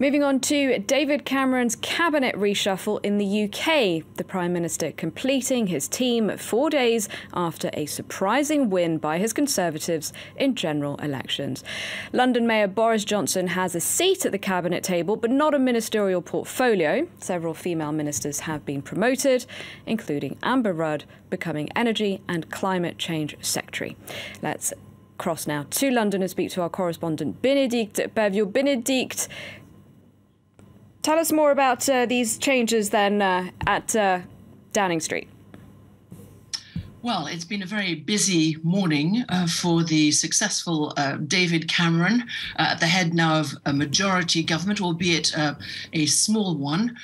Moving on to David Cameron's cabinet reshuffle in the UK. The Prime Minister completing his team 4 days after a surprising win by his Conservatives in general elections. London Mayor Boris Johnson has a seat at the cabinet table, but not a ministerial portfolio. Several female ministers have been promoted, including Amber Rudd becoming Energy and Climate Change Secretary. Let's cross now to London and speak to our correspondent Bénédicte at Paviot. Bénédicte, tell us more about these changes then at Downing Street. Well, it's been a very busy morning for the successful David Cameron at the head now of a majority government, albeit a small one,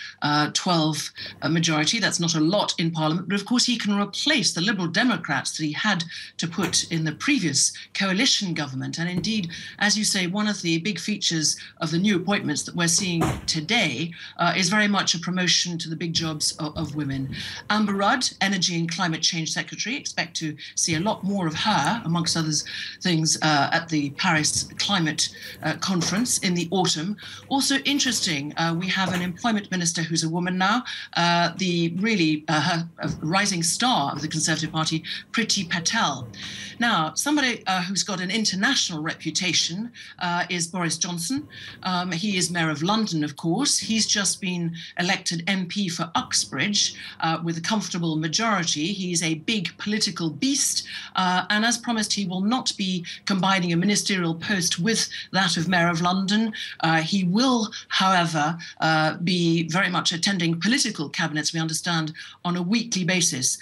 12 majority. That's not a lot in Parliament, but of course he can replace the Liberal Democrats that he had to put in the previous coalition government. And indeed, as you say, one of the big features of the new appointments that we're seeing today is very much a promotion to the big jobs of women. Amber Rudd, Energy and Climate Change Secretary. Expect to see a lot more of her, amongst other things, at the Paris Climate Conference in the autumn. Also interesting, we have an employment minister who's a woman now, the really rising star of the Conservative Party, Priti Patel. Now, somebody who's got an international reputation is Boris Johnson. He is Mayor of London, of course. He's just been elected MP for Uxbridge with a comfortable majority. He's a big political beast, and as promised, he will not be combining a ministerial post with that of Mayor of London. He will, however, be very much attending political cabinets, we understand, on a weekly basis.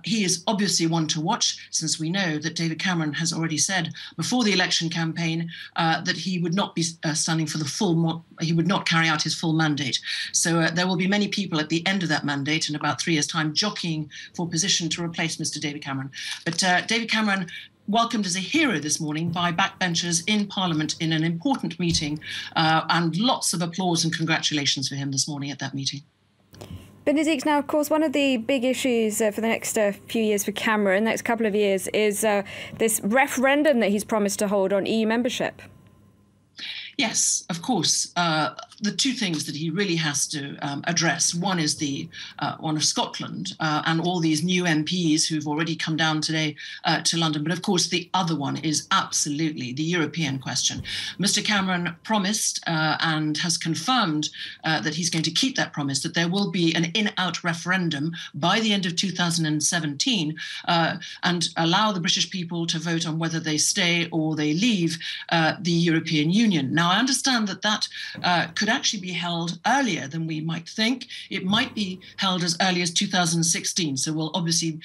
He is obviously one to watch, since we know that David Cameron has already said before the election campaign that he would not be standing for the full, he would not carry out his full mandate. So there will be many people at the end of that mandate in about 3 years' time jockeying for position to replace Mr. David Cameron. But David Cameron welcomed as a hero this morning by backbenchers in Parliament in an important meeting, and lots of applause and congratulations for him this morning at that meeting. Bénédicte, now, of course, one of the big issues for the next few years for Cameron, next couple of years, is this referendum that he's promised to hold on EU membership. Yes, of course. The two things that he really has to address, one is the one of Scotland and all these new MPs who've already come down today to London. But of course, the other one is absolutely the European question. Mr. Cameron promised and has confirmed that he's going to keep that promise, that there will be an in-out referendum by the end of 2017 and allow the British people to vote on whether they stay or they leave the European Union. Now, I understand that that could actually be held earlier than we might think. It might be held as early as 2016. So we'll obviously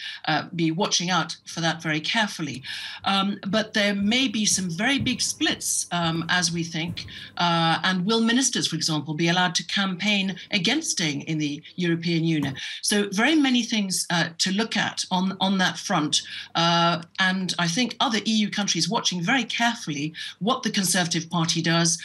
be watching out for that very carefully. But there may be some very big splits, as we think. And will ministers, for example, be allowed to campaign against staying in the European Union? So very many things to look at on that front. And I think other EU countries watching very carefully what the Conservative Party does.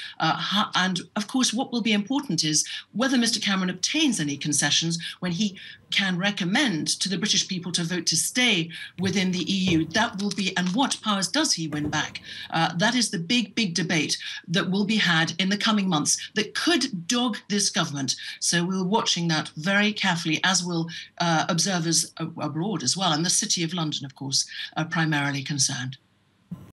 And of course, what will be important is whether Mr. Cameron obtains any concessions when he can recommend to the British people to vote to stay within the EU. That will be, and what powers does he win back? That is the big, big debate that will be had in the coming months that could dog this government. So we're watching that very carefully, as will observers abroad as well, and the City of London, of course, are primarily concerned.